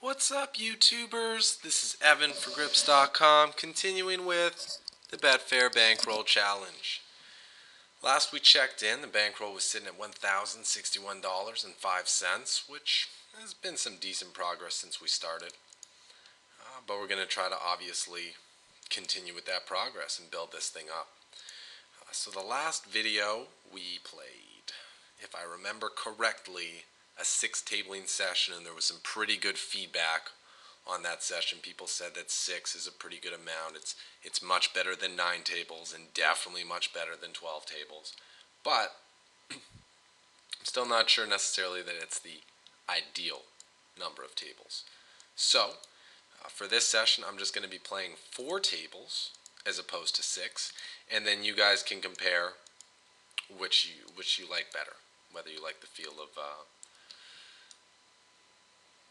What's up, YouTubers? This is Evan for Grips.com, continuing with the Betfair Bankroll Challenge. Last we checked in, the bankroll was sitting at $1,061.05, which has been some decent progress since we started. But we're going to try to obviously continue with that progress and build this thing up. So the last video we played, if I remember correctly, a 6-tabling session, and there was some pretty good feedback on that session. People said that 6 is a pretty good amount. It's much better than 9 tables and definitely much better than 12 tables. But I'm still not sure necessarily that it's the ideal number of tables. So for this session, I'm just going to be playing 4 tables as opposed to 6, and then you guys can compare which you like better, whether you like the feel of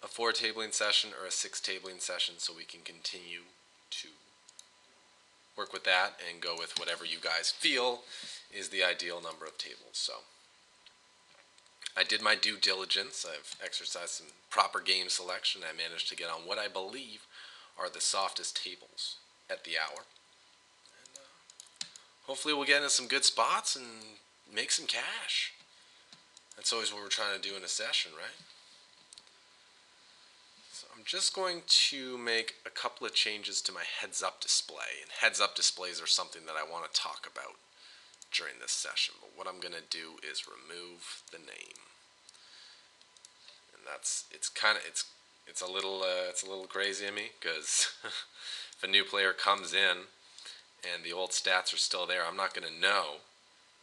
a 4-tabling session or a 6-tabling session, so we can continue to work with that and go with whatever you guys feel is the ideal number of tables. So I did my due diligence. I've exercised some proper game selection. I managed to get on what I believe are the softest tables at the hour. And hopefully we'll get into some good spots and make some cash. That's always what we're trying to do in a session, right? I'm just going to make a couple of changes to my heads-up display. And heads-up displays are something that I want to talk about during this session. But what I'm going to do is remove the name. And it's a little crazy of me, because if a new player comes in and the old stats are still there, I'm not going to know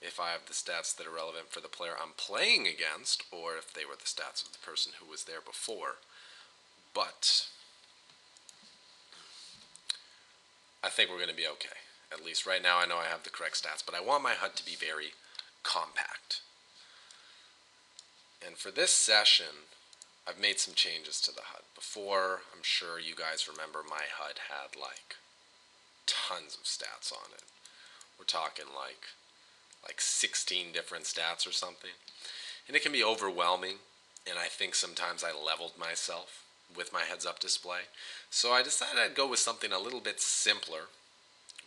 if I have the stats that are relevant for the player I'm playing against, or if they were the stats of the person who was there before. But I think we're going to be okay. At least right now I know I have the correct stats, but I want my HUD to be very compact. And for this session, I've made some changes to the HUD. Before, I'm sure you guys remember, my HUD had like tons of stats on it. We're talking like 16 different stats or something. And it can be overwhelming, and I think sometimes I leveled myself with my heads-up display. So I decided I'd go with something a little bit simpler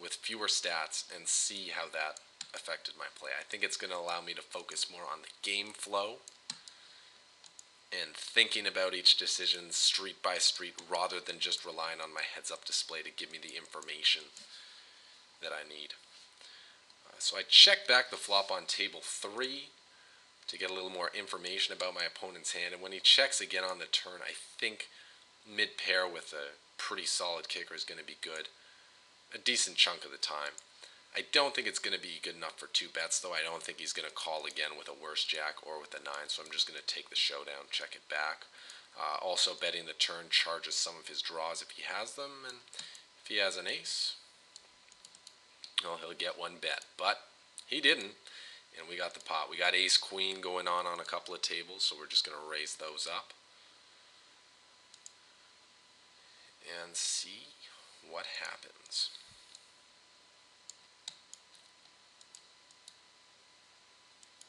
with fewer stats and see how that affected my play. I think it's going to allow me to focus more on the game flow and thinking about each decision street by street, rather than just relying on my heads-up display to give me the information that I need. So I checked back the flop on table 3 to get a little more information about my opponent's hand, and when he checks again on the turn, I think mid-pair with a pretty solid kicker is going to be good a decent chunk of the time. I don't think it's going to be good enough for 2 bets, though. I don't think he's going to call again with a worse jack or with a 9, so I'm just going to take the showdown, check it back. Also betting the turn charges some of his draws if he has them, and if he has an ace, well, he'll get 1 bet, but he didn't. And we got the pot. We got ace-queen going on a couple of tables, so we're just going to raise those up and see what happens.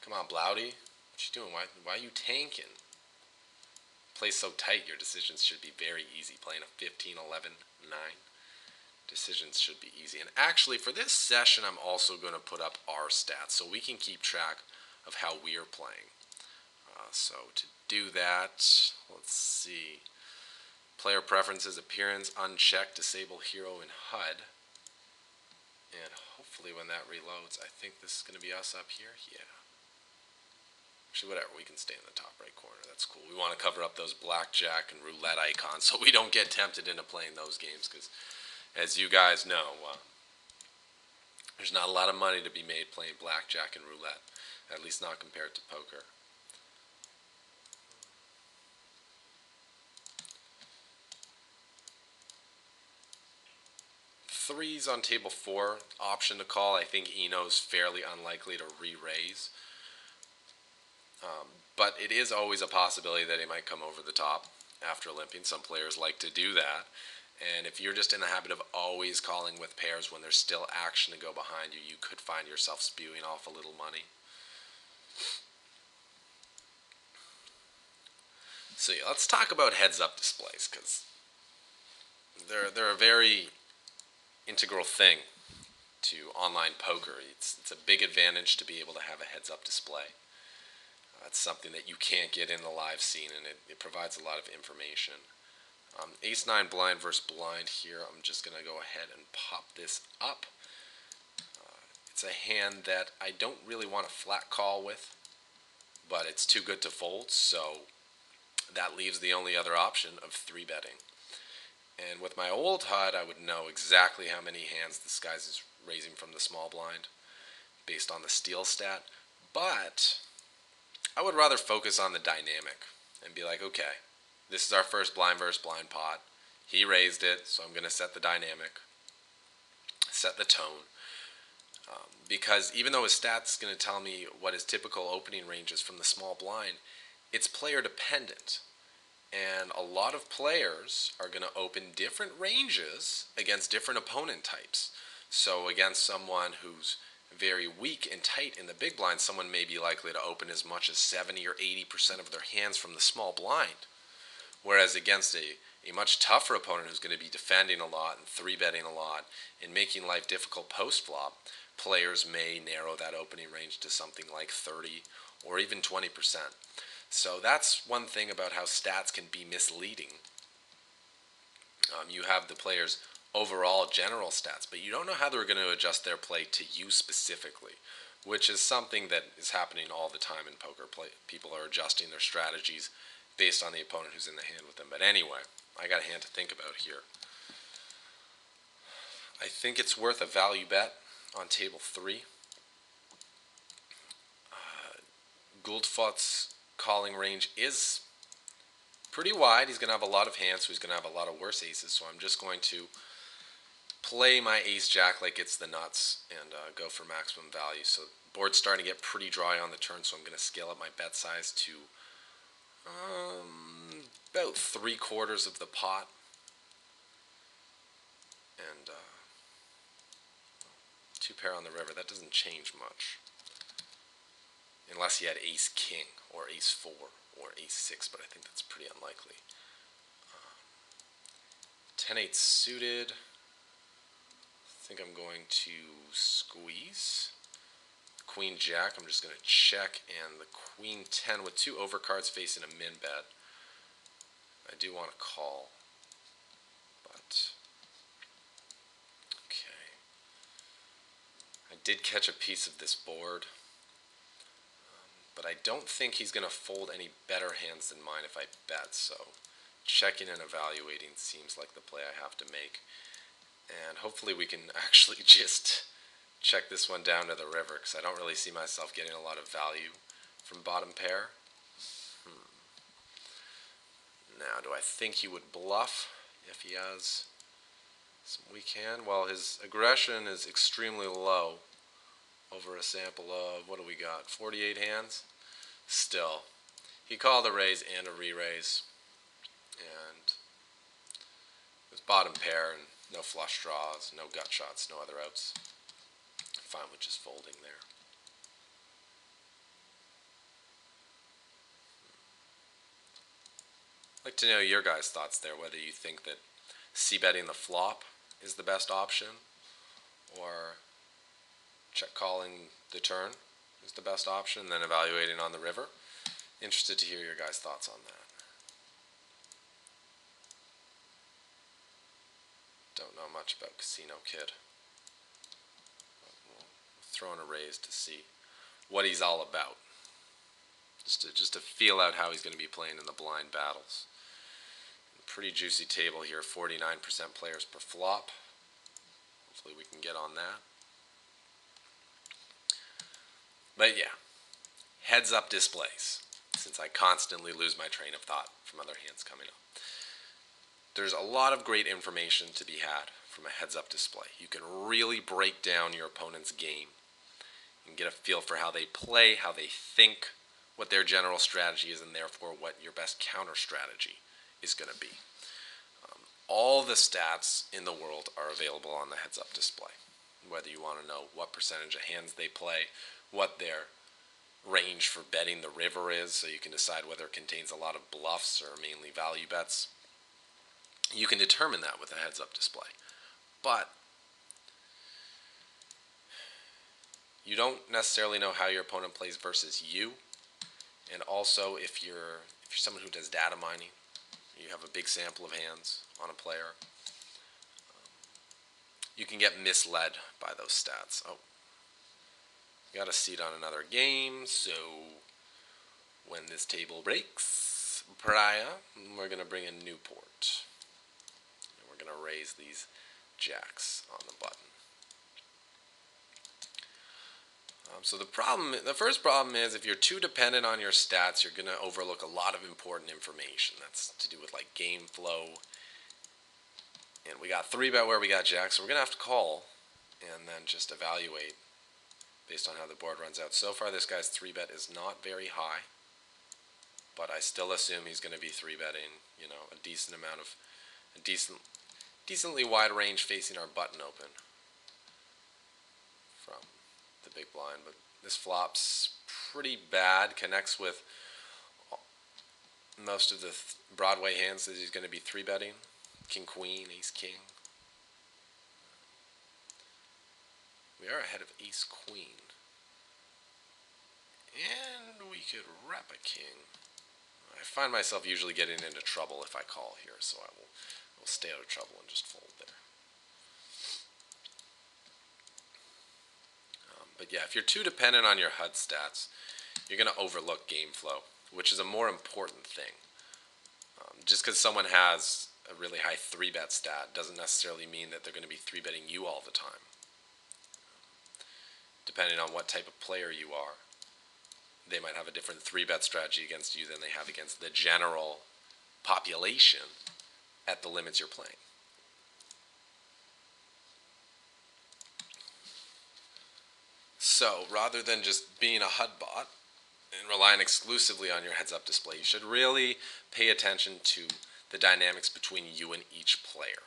Come on, Blowdy. What you doing? Why are you tanking? Play so tight, your decisions should be very easy. Playing a 15, 11, 9. Decisions should be easy. And actually, for this session, I'm also going to put up our stats so we can keep track of how we are playing. So to do that, let's see. Player preferences, appearance, unchecked, disable hero and HUD. And hopefully when that reloads, I think this is going to be us up here. Yeah. Actually, whatever, we can stay in the top right corner. That's cool. We want to cover up those blackjack and roulette icons so we don't get tempted into playing those games, because as you guys know, there's not a lot of money to be made playing blackjack and roulette, at least not compared to poker. Threes on table 4, option to call. I think Eno's fairly unlikely to re-raise. But it is always a possibility that he might come over the top after limping. Some players like to do that. And if you're just in the habit of always calling with pairs when there's still action to go behind you, you could find yourself spewing off a little money. So yeah, let's talk about heads-up displays because they're a very integral thing to online poker. It's a big advantage to be able to have a heads-up display. It's something that you can't get in the live scene, and it provides a lot of information. Ace 9 blind versus blind here. I'm just going to go ahead and pop this up. It's a hand that I don't really want to flat call with, but it's too good to fold, so that leaves the only other option of 3-betting. And with my old HUD, I would know exactly how many hands this guy is raising from the small blind based on the steal stat. But I would rather focus on the dynamic and be like, okay, this is our first blind versus blind pot. He raised it, so I'm going to set the dynamic, set the tone. Because even though his stats going to tell me what his typical opening range is from the small blind, it's player dependent. And a lot of players are going to open different ranges against different opponent types. So against someone who's very weak and tight in the big blind, someone may be likely to open as much as 70 or 80% of their hands from the small blind. Whereas against a much tougher opponent who's going to be defending a lot and 3-betting a lot and making life difficult post-flop, players may narrow that opening range to something like 30 or even 20%. So that's one thing about how stats can be misleading. You have the players' overall general stats, but you don't know how they're going to adjust their play to you specifically, which is something that is happening all the time in poker. People are adjusting their strategies based on the opponent who's in the hand with them. But anyway, I got a hand to think about here. I think it's worth a value bet on table 3. Gouldfoot's calling range is pretty wide. He's going to have a lot of hands, so he's going to have a lot of worse aces. So I'm just going to play my ace-jack like it's the nuts and go for maximum value. So board's starting to get pretty dry on the turn, so I'm going to scale up my bet size to about 3/4 of the pot. And 2-pair on the river, that doesn't change much. Unless he had ace-king or ace-4 or ace-6, but I think that's pretty unlikely. 10-8 suited. I think I'm going to squeeze. Queen-jack, I'm just going to check, and the queen-10 with 2 overcards facing a min-bet. I do want to call, but okay. I did catch a piece of this board, but I don't think he's going to fold any better hands than mine if I bet, so checking and evaluating seems like the play I have to make. And hopefully we can actually just check this one down to the river, because I don't really see myself getting a lot of value from bottom pair. Now, do I think he would bluff if he has some weak hand? Well, his aggression is extremely low over a sample of, what do we got, 48 hands? Still, he called a raise and a re-raise, and it was bottom pair and no flush draws, no gut shots, no other outs. I'm fine with just folding there. I'd like to know your guys' thoughts there, whether you think that c-betting the flop is the best option, or check calling the turn is the best option, and then evaluating on the river. Interested to hear your guys' thoughts on that. Don't know much about Casino Kid. We'll throw in a raise to see what he's all about. Just to feel out how he's going to be playing in the blind battles. Pretty juicy table here, 49% players per flop. Hopefully we can get on that. But yeah, heads up displays, since I constantly lose my train of thought from other hands coming up. There's a lot of great information to be had from a heads up display. You can really break down your opponent's game and get a feel for how they play, how they think, what their general strategy is, and therefore what your best counter strategy is going to be. All the stats in the world are available on the heads-up display. Whether you want to know what percentage of hands they play, what their range for betting the river is, so you can decide whether it contains a lot of bluffs or mainly value bets. You can determine that with a heads-up display. But you don't necessarily know how your opponent plays versus you. And also, if you're someone who does data mining, you have a big sample of hands on a player, you can get misled by those stats. Oh, got a seat on another game, so when this table breaks, Priya, we're going to bring in Newport. And we're going to raise these jacks on the button. So the first problem is if you're too dependent on your stats, you're going to overlook a lot of important information. That's to do with like game flow. And we got 3-bet where we got jacks, so we're going to have to call and then just evaluate based on how the board runs out. So far, this guy's 3-bet is not very high, but I still assume he's going to be 3-betting, a decent amount of, decently wide range facing our button open from the big blind. But this flop's pretty bad, connects with most of the Broadway hands that he's going to be 3-betting. King, Queen, Ace, King. We are ahead of Ace, Queen. And we could wrap a king. I find myself usually getting into trouble if I call here, so I will stay out of trouble and just fold there. But yeah, if you're too dependent on your HUD stats, you're going to overlook game flow, which is a more important thing. Just because someone has a really high 3-bet stat doesn't necessarily mean that they're going to be 3-betting you all the time. Depending on what type of player you are, they might have a different 3-bet strategy against you than they have against the general population at the limits you're playing. So rather than just being a HUD bot and relying exclusively on your heads-up display, you should really pay attention to the dynamics between you and each player.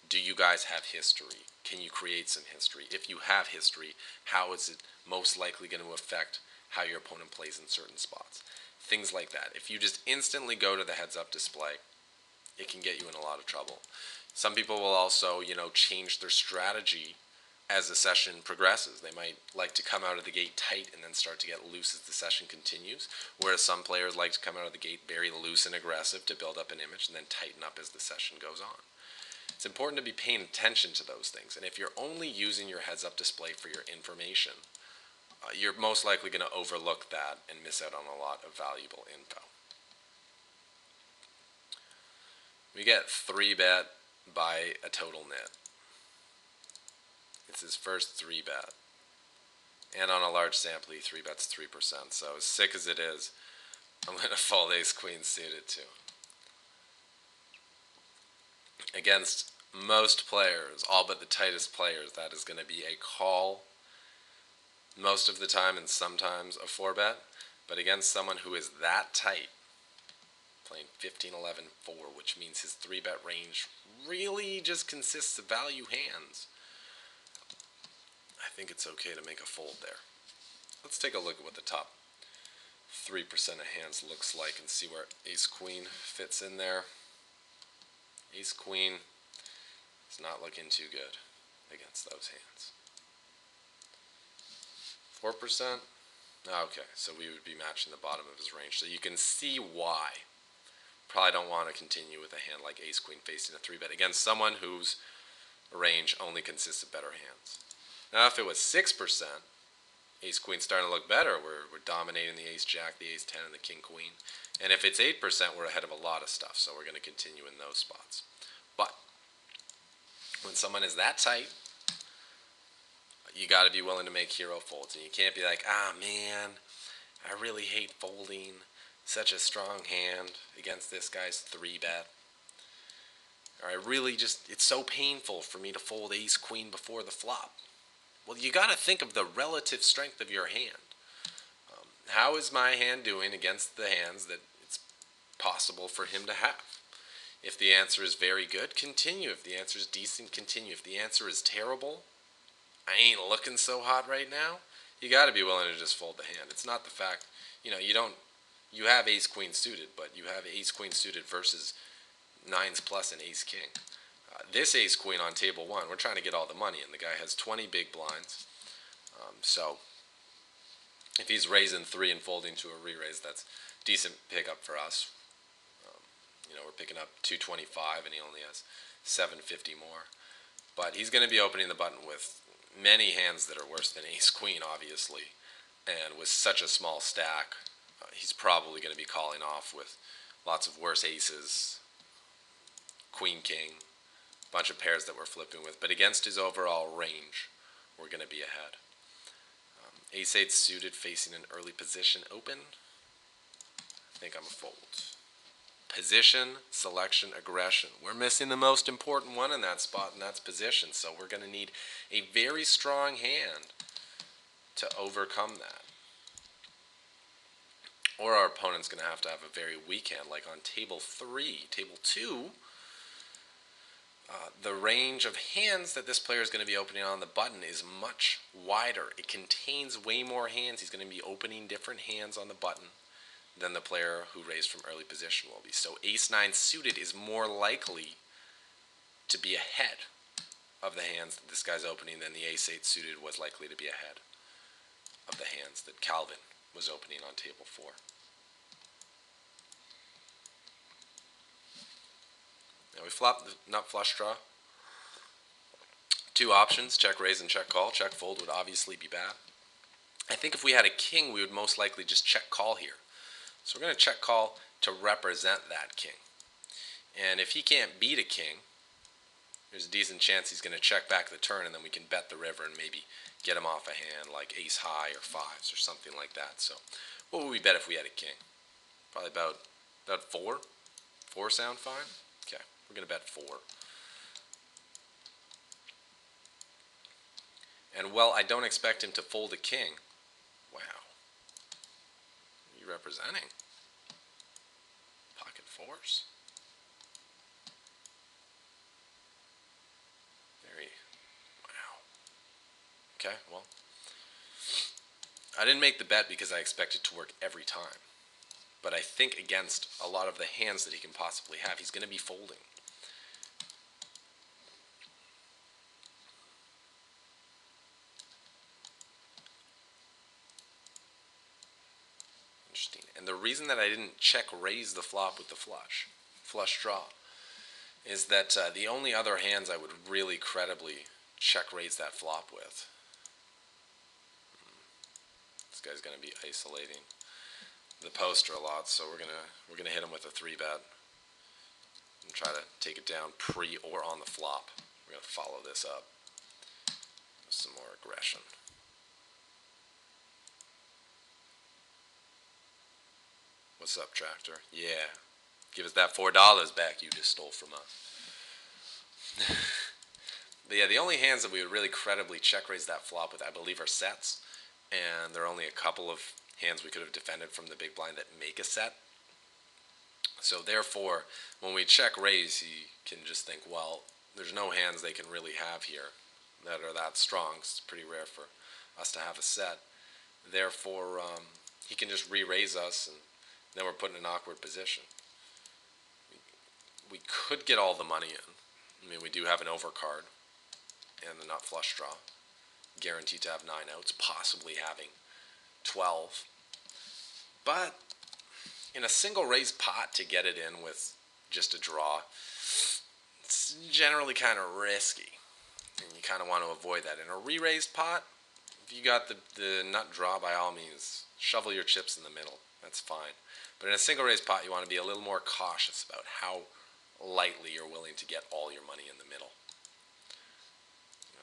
Do you guys have history? Can you create some history? If you have history, how is it most likely going to affect how your opponent plays in certain spots? Things like that. If you just instantly go to the heads-up display, it can get you in a lot of trouble. Some people will also, change their strategy as the session progresses. They might like to come out of the gate tight and then start to get loose as the session continues, whereas some players like to come out of the gate very loose and aggressive to build up an image and then tighten up as the session goes on. It's important to be paying attention to those things, and if you're only using your heads-up display for your information, you're most likely going to overlook that and miss out on a lot of valuable info. We get 3-bet by a total nit. It's his first 3-bet. And on a large sample, he 3-bets 3%. So as sick as it is, I'm going to fold Ace Queen suited too. Against most players, all but the tightest players, that is going to be a call most of the time and sometimes a 4-bet. But against someone who is that tight, playing 15, 11, 4, which means his 3-bet range really just consists of value hands, I think it's okay to make a fold there. Let's take a look at what the top 3% of hands looks like and see where Ace Queen fits in there. Ace Queen is not looking too good against those hands. 4%? Okay, so we would be matching the bottom of his range. So you can see why. Probably don't want to continue with a hand like Ace Queen facing a 3-bet against someone whose range only consists of better hands. Now if it was 6%, Ace Queen's starting to look better. We're dominating the Ace Jack, the Ace 10, and the King Queen. And if it's 8%, we're ahead of a lot of stuff, so we're going to continue in those spots. But when someone is that tight, you got to be willing to make hero folds. And you can't be like, man, I really hate folding such a strong hand against this guy's 3-bet. Or I really it's so painful for me to fold Ace Queen before the flop. Well, you got to think of the relative strength of your hand. How is my hand doing against the hands that it's possible for him to have? If the answer is very good, continue. If the answer is decent, continue. If the answer is terrible, I ain't looking so hot right now, you got to be willing to just fold the hand. It's not the fact, you have ace queen suited, but you have ace queen suited versus nines plus and ace king. This ace queen on table one, we're trying to get all the money, and the guy has 20 big blinds. So if he's raising three and folding to a re-raise, that's decent pickup for us. We're picking up 225, and he only has 750 more. But he's going to be opening the button with many hands that are worse than ace queen, obviously, and with such a small stack, he's probably going to be calling off with lots of worse aces, queen king, bunch of pairs that we're flipping with. But against his overall range, we're going to be ahead. Ace 8 suited facing an early position open. I think I'm a fold. Position, selection, aggression. We're missing the most important one in that spot, and that's position. So we're going to need a very strong hand to overcome that. Or our opponent's going to have a very weak hand, like on table 3. Table 2, the range of hands that this player is going to be opening on the button is much wider. It contains way more hands. He's going to be opening different hands on the button than the player who raised from early position will be. So ace 9 suited is more likely to be ahead of the hands that this guy's opening than the ace 8 suited was likely to be ahead of the hands that Calvin was opening on table 4. Now we flop the nut flush draw. Two options, check raise and check call. Check fold would obviously be bad. I think if we had a king, we would most likely just check call here. So we're going to check call to represent that king. And if he can't beat a king, there's a decent chance he's going to check back the turn, and then we can bet the river and maybe get him off a hand like ace high or fives or something like that. So what would we bet if we had a king? Probably about 4. 4 sound fine? Okay, we're going to bet 4. And well, I don't expect him to fold a king. Wow. What are you representing? Pocket 4s. Very, wow. Okay, well, I didn't make the bet because I expect it to work every time. But I think against a lot of the hands that he can possibly have, he's going to be folding. Interesting. And the reason that I didn't check raise the flop with the flush draw, is that the only other hands I would really credibly check raise that flop with. This guy's going to be isolating the poster a lot, so we're gonna hit him with a 3-bet and try to take it down pre or on the flop. We're gonna follow this up with some more aggression. What's up, Tractor? Yeah, give us that $4 back you just stole from us. But yeah, the only hands that we would really credibly check raise that flop with, I believe, are sets, and there are only a couple of hands we could have defended from the big blind that make a set. So therefore, when we check raise, he can just think, well, there's no hands they can really have here that are that strong. It's pretty rare for us to have a set. Therefore, he can just re-raise us, and then we're put in an awkward position. We could get all the money in. I mean, we do have an overcard and the nut flush draw, guaranteed to have 9 outs, possibly having 12. But in a single raise pot to get it in with just a draw, it's generally kind of risky, and you kind of want to avoid that. In a re-raised pot, if you got the nut draw, by all means, shovel your chips in the middle. That's fine. But in a single raise pot, you want to be a little more cautious about how lightly you're willing to get all your money in the middle.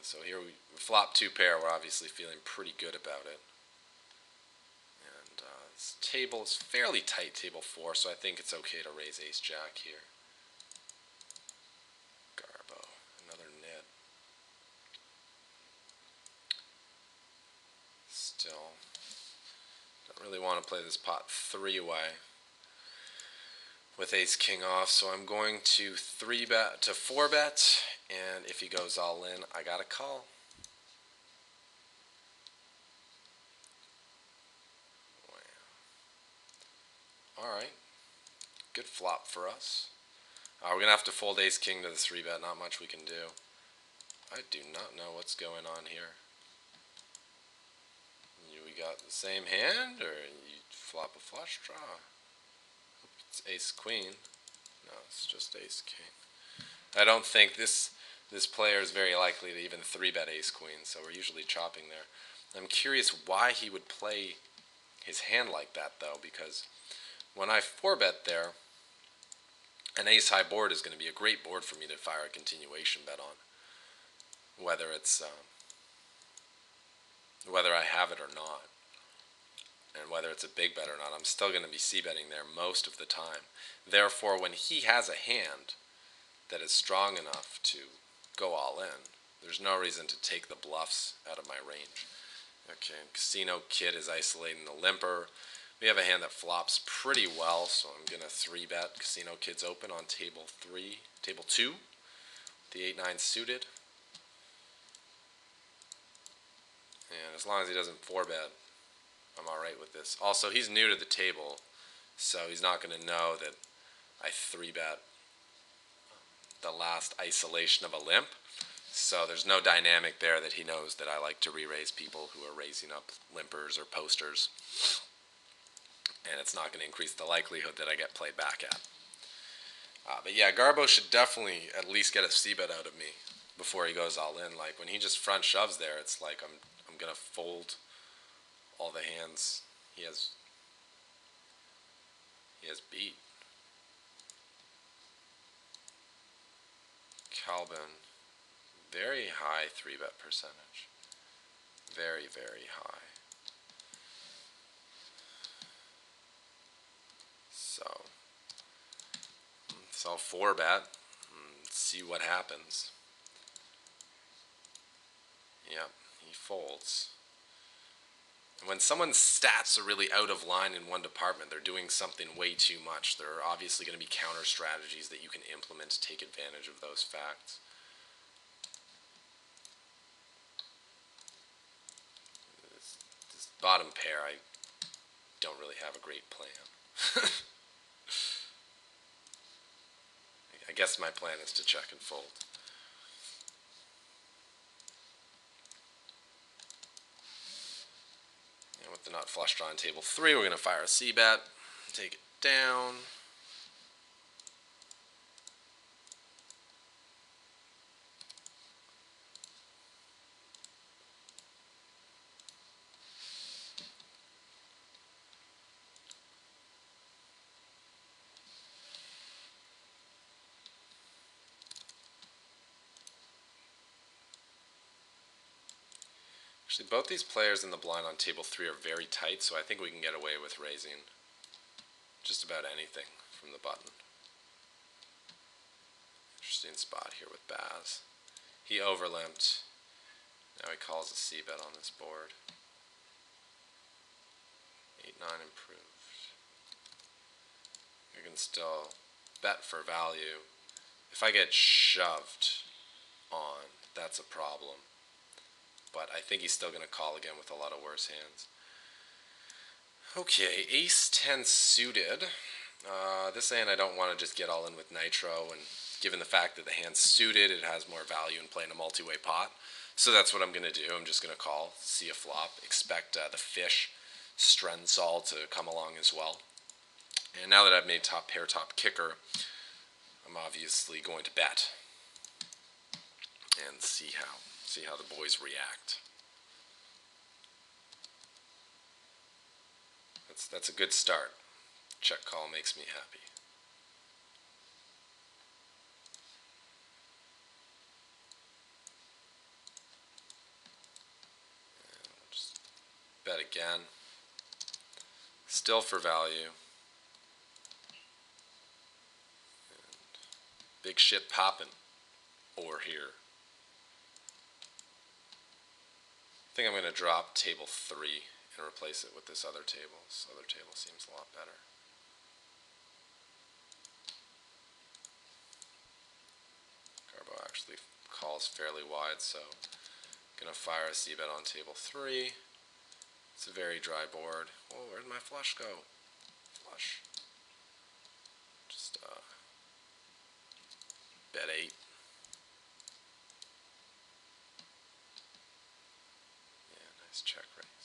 So here we flop 2 pair. We're obviously feeling pretty good about it. This table is fairly tight, table 4, so I think it's okay to raise ace-jack here. Garbo, another nit. Still, don't really want to play this pot 3-way with ace-king off, so I'm going to 3-bet to 4-bet, and if he goes all in, I got a call. Alright. Good flop for us. We're going to have to fold ace-king to the 3-bet. Not much we can do. I do not know what's going on here. We got the same hand, or you flop a flush draw? It's ace-queen. No, it's just ace-king. I don't think this player is very likely to even 3-bet ace-queen, so we're usually chopping there. I'm curious why he would play his hand like that, though, because when I 4-bet there, an ace-high board is going to be a great board for me to fire a continuation bet on. Whether I have it or not, and whether it's a big bet or not, I'm still going to be c-betting there most of the time. Therefore, when he has a hand that is strong enough to go all in, there's no reason to take the bluffs out of my range. Okay, Casino Kid is isolating the limper. We have a hand that flops pretty well, so I'm going to 3-bet Casino Kid's open on table 2, the 8-9 suited. And as long as he doesn't 4-bet, I'm alright with this. Also, he's new to the table, so he's not going to know that I 3-bet the last isolation of a limp. So there's no dynamic there that he knows that I like to re-raise people who are raising up limpers or posters. And it's not going to increase the likelihood that I get played back at. But yeah, Garbo should definitely at least get a c-bet out of me before he goes all in. Like when he just front shoves there, it's like I'm going to fold all the hands he has beat. Calvin, very high 3-bet percentage. Very, very high. So 4-bet and see what happens. Yep, he folds. And when someone's stats are really out of line in one department, they're doing something way too much. There are obviously going to be counter strategies that you can implement to take advantage of those facts. This bottom pair, I don't really have a great plan. I guess my plan is to check and fold. And with the nut flush draw on table 3, we're going to fire a c-bet, take it down. Actually, both these players in the blind on table 3 are very tight, so I think we can get away with raising just about anything from the button. Interesting spot here with Baz. He overlimped. Now he calls a c-bet on this board. 8-9 improved. You can still bet for value. If I get shoved on, that's a problem. But I think he's still going to call again with a lot of worse hands. Okay, ace-10 suited. This hand I don't want to just get all in with nitro, and given the fact that the hand's suited, it has more value in playing a multi-way pot. So that's what I'm going to do. I'm just going to call, see a flop, expect the fish Strensol to come along as well. And now that I've made top pair, top kicker, I'm obviously going to bet and see how the boys react. That's a good start. Check call makes me happy. And we'll just bet again. Still for value. And big shit popping over here. I think I'm going to drop table 3 and replace it with this other table. This other table seems a lot better. Garbo actually calls fairly wide, so I'm going to fire a c-bet on table 3. It's a very dry board. Oh, where'd my flush go? Flush. Bet 8. Yeah, nice check right